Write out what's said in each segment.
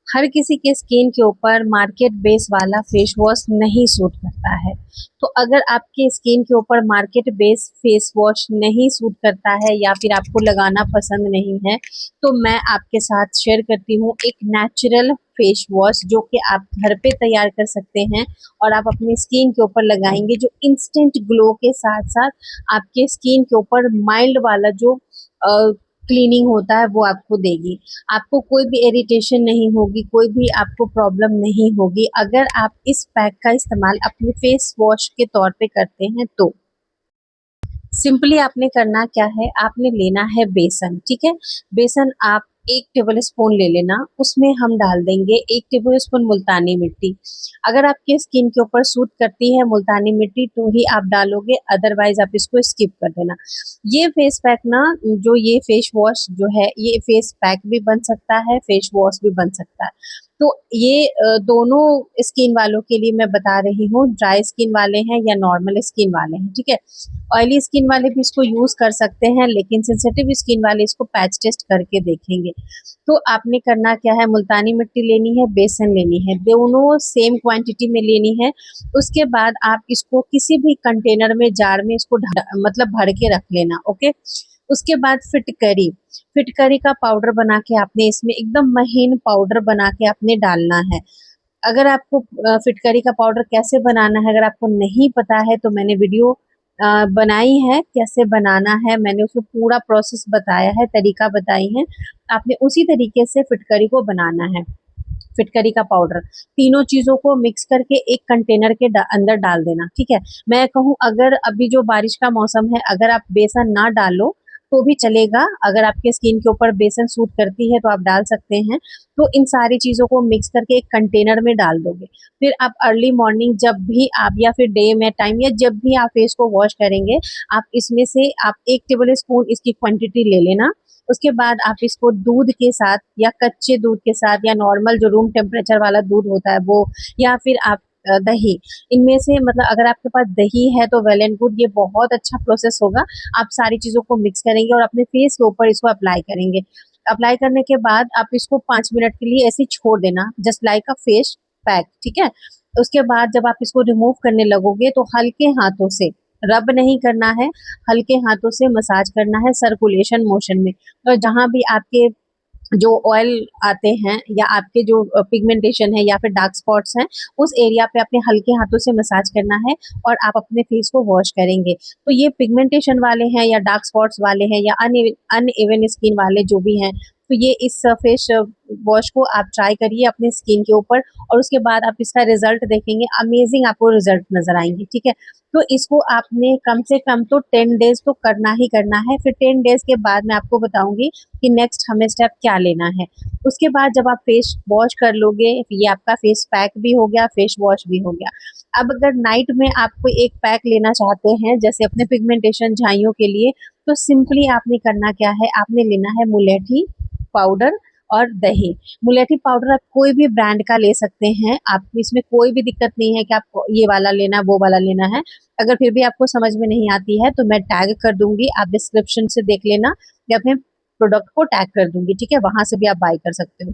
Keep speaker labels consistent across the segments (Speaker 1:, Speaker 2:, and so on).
Speaker 1: हर किसी के स्किन के ऊपर मार्केट बेस वाला फेस वॉश नहीं सूट करता है। तो अगर आपके स्किन के ऊपर मार्केट बेस फेस वॉश नहीं सूट करता है या फिर आपको लगाना पसंद नहीं है, तो मैं आपके साथ शेयर करती हूँ एक नेचुरल फेस वॉश जो कि आप घर पे तैयार कर सकते हैं और आप अपनी स्किन के ऊपर लगाएंगे, जो इंस्टेंट ग्लो के साथ साथ आपके स्किन के ऊपर माइल्ड वाला जो क्लीनिंग होता है वो आपको देगी। आपको कोई भी इरिटेशन नहीं होगी, कोई भी आपको प्रॉब्लम नहीं होगी अगर आप इस पैक का इस्तेमाल अपने फेस वॉश के तौर पे करते हैं तो। सिंपली आपने करना क्या है, आपने लेना है बेसन। ठीक है, बेसन आप 1 टेबल स्पून ले लेना, उसमें हम डाल देंगे 1 टेबल स्पून मुल्तानी मिट्टी। अगर आपके स्किन के ऊपर सूट करती है मुल्तानी मिट्टी तो ही आप डालोगे, अदरवाइज आप इसको स्किप कर देना। ये फेस पैक ना, जो ये फेस वॉश जो है, ये फेस पैक भी बन सकता है, फेस वॉश भी बन सकता है। तो ये दोनों स्किन वालों के लिए मैं बता रही हूँ, ड्राई स्किन वाले हैं या नॉर्मल स्किन वाले हैं। ठीक है, ऑयली स्किन वाले भी इसको यूज कर सकते हैं, लेकिन सेंसिटिव स्किन वाले इसको पैच टेस्ट करके देखेंगे। तो आपने करना क्या है, मुल्तानी मिट्टी लेनी है, बेसन लेनी है, दोनों सेम क्वांटिटी में लेनी है। उसके बाद आप इसको किसी भी कंटेनर में, जार में इसको मतलब भर के रख लेना। ओके, उसके बाद फिटकरी, फिटकरी का पाउडर बना के आपने इसमें एकदम महीन पाउडर बना के आपने डालना है। अगर आपको फिटकरी का पाउडर कैसे बनाना है अगर आपको नहीं पता है तो मैंने वीडियो बनाई है कैसे बनाना है, मैंने उसमें पूरा प्रोसेस बताया है, तरीका बताई है। आपने उसी तरीके से फिटकरी को बनाना है। फिटकरी का पाउडर, तीनों चीजों को मिक्स करके एक कंटेनर के अंदर डाल देना। ठीक है, मैं कहूँ अगर अभी जो बारिश का मौसम है, अगर आप बेसन ना डालो तो भी चलेगा, अगर आपके स्किन के ऊपर बेसन सूट करती है तो आप डाल सकते हैं। तो इन सारी चीजों को मिक्स करके एक कंटेनर में डाल दोगे। फिर आप अर्ली मॉर्निंग जब भी आप, या फिर डे में टाइम, या जब भी आप फेस को वॉश करेंगे, आप इसमें से आप 1 टेबल स्पून इसकी क्वांटिटी ले लेना। उसके बाद आप इसको दूध के साथ या कच्चे दूध के साथ या नॉर्मल जो रूम टेम्परेचर वाला दूध होता है वो, या फिर आप दही, इनमें से मतलब अगर आपके पास दही है तो वेल एंड गुड, ये बहुत अच्छा प्रोसेस होगा। आप सारी चीजों को मिक्स करेंगे और अपने फेस के ऊपर इसको अप्लाई करेंगे। अप्लाई करने के बाद आप इसको 5 मिनट के लिए ऐसे ही छोड़ देना, जस्ट लाइक अ फेस पैक। ठीक है, उसके बाद जब आप इसको रिमूव करने लगोगे तो हल्के हाथों से, रब नहीं करना है, हल्के हाथों से मसाज करना है सर्कुलेशन मोशन में। और जहां भी आपके जो ऑयल आते हैं या आपके जो पिगमेंटेशन है या फिर डार्क स्पॉट्स हैं, उस एरिया पे अपने हल्के हाथों से मसाज करना है और आप अपने फेस को वॉश करेंगे। तो ये पिगमेंटेशन वाले हैं या डार्क स्पॉट्स वाले हैं या अनइवन स्किन वाले जो भी हैं, तो ये इस फेस वॉश को आप ट्राई करिए अपने स्किन के ऊपर, और उसके बाद आप इसका रिजल्ट देखेंगे, अमेजिंग आपको रिजल्ट नजर आएंगे। ठीक है, तो इसको आपने कम से कम तो 10 डेज तो करना ही करना है। फिर 10 डेज के बाद मैं आपको बताऊंगी कि नेक्स्ट हमें स्टेप क्या लेना है। उसके बाद जब आप फेस वॉश कर लोगे, ये आपका फेस पैक भी हो गया, फेस वॉश भी हो गया। अब अगर नाइट में आपको एक पैक लेना चाहते हैं जैसे अपने पिगमेंटेशन झाइयों के लिए, तो सिंपली आपने करना क्या है, आपने लेना है मुलेठी पाउडर और दही। मुलेठी पाउडर आप कोई भी ब्रांड का ले सकते हैं, आप इसमें कोई भी दिक्कत नहीं है कि आप ये वाला लेना है वो वाला लेना है। अगर फिर भी आपको समझ में नहीं आती है तो मैं टैग कर दूंगी, आप डिस्क्रिप्शन से देख लेना, या अपने प्रोडक्ट को टैग कर दूंगी। ठीक है, वहां से भी आप बाय कर सकते हो।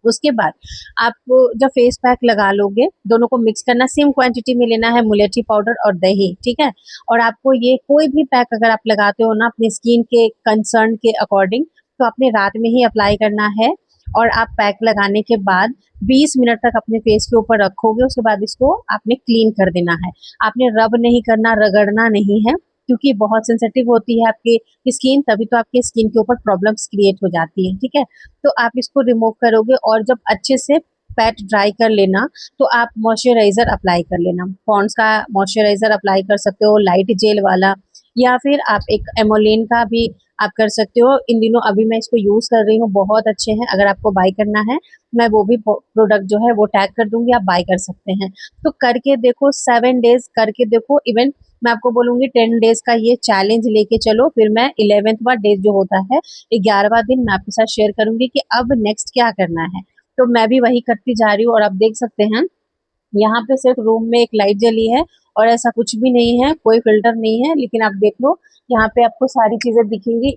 Speaker 1: उसके बाद आप जब फेस पैक लगा लोगे, दोनों को मिक्स करना, सेम क्वांटिटी में लेना है मुलेठी पाउडर और दही। ठीक है, और आपको ये कोई भी पैक अगर आप लगाते हो ना अपनी स्किन के कंसर्न के अकॉर्डिंग, तो आपने रात में ही अप्लाई करना है। और आप पैक लगाने के बाद 20 मिनट तक अपने फेस के ऊपर रखोगे, उसके बाद इसको आपने क्लीन कर देना है। आपने रब नहीं करना, रगड़ना नहीं है, क्योंकि बहुत सेंसिटिव होती है आपकी स्किन, तभी तो आपके स्किन के ऊपर प्रॉब्लम्स क्रिएट हो जाती है। ठीक है, तो आप इसको रिमूव करोगे और जब अच्छे से पैट ड्राई कर लेना, तो आप मॉइस्चराइजर अप्लाई कर लेना। पॉन्ड्स का मॉइस्चराइजर अप्लाई कर सकते हो, लाइट जेल वाला, या फिर आप एक एमोलिन का भी आप कर सकते हो। इन दिनों अभी मैं इसको यूज कर रही हूँ, बहुत अच्छे हैं। अगर आपको बाय करना है, मैं वो भी प्रोडक्ट जो है वो टैग कर दूंगी, आप बाय कर सकते हैं। तो करके देखो, 7 डेज करके देखो। इवन मैं आपको बोलूंगी 10 डेज का ये चैलेंज लेके चलो, फिर मैं 11वां डे जो होता है, 11वां दिन मैं आपके साथ शेयर करूंगी कि अब नेक्स्ट क्या करना है। तो मैं भी वही करती जा रही हूँ, और आप देख सकते हैं यहाँ पे सिर्फ रूम में एक लाइट जली है और ऐसा कुछ भी नहीं है, कोई फिल्टर नहीं है, लेकिन आप देख लो यहाँ पे आपको सारी चीजें दिखेंगी।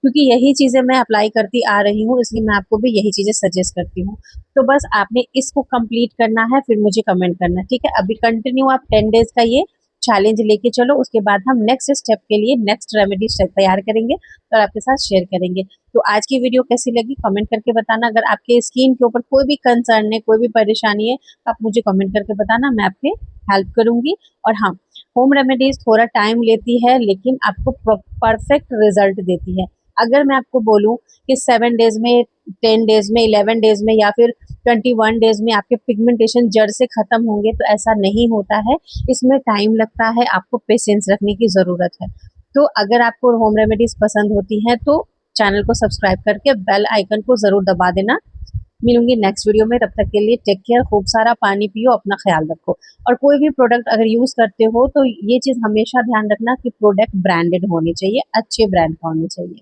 Speaker 1: क्योंकि यही चीज़ें मैं अप्लाई करती आ रही हूँ, इसलिए मैं आपको भी यही चीज़ें सजेस्ट करती हूँ। तो बस आपने इसको कंप्लीट करना है, फिर मुझे कमेंट करना है, ठीक है? अभी कंटिन्यू आप 10 डेज़ का ये चैलेंज लेके चलो, उसके बाद हम नेक्स्ट स्टेप के लिए नेक्स्ट रेमेडी तैयार करेंगे और आपके साथ शेयर करेंगे। तो आज की वीडियो कैसी लगी कमेंट करके बताना। अगर आपके स्किन के ऊपर कोई भी कंसर्न है, कोई भी परेशानी है, आप मुझे कमेंट करके बताना, मैं आपके हेल्प करूँगी। और हाँ, होम रेमेडीज़ थोड़ा टाइम लेती है, लेकिन आपको परफेक्ट रिजल्ट देती है। अगर मैं आपको बोलूँ कि 7 डेज़ में, 10 डेज़ में, 11 डेज़ में या फिर 21 डेज़ में आपके पिगमेंटेशन जड़ से खत्म होंगे, तो ऐसा नहीं होता है। इसमें टाइम लगता है, आपको पेशेंस रखने की ज़रूरत है। तो अगर आपको होम रेमेडीज़ पसंद होती हैं तो चैनल को सब्सक्राइब करके बेल आइकन को ज़रूर दबा देना। मिलूंगी नेक्स्ट वीडियो में, तब तक के लिए टेक केयर, खूब सारा पानी पियो, अपना ख्याल रखो। और कोई भी प्रोडक्ट अगर यूज़ करते हो तो ये चीज़ हमेशा ध्यान रखना कि प्रोडक्ट ब्रांडेड होने चाहिए, अच्छे ब्रांड का होने चाहिए।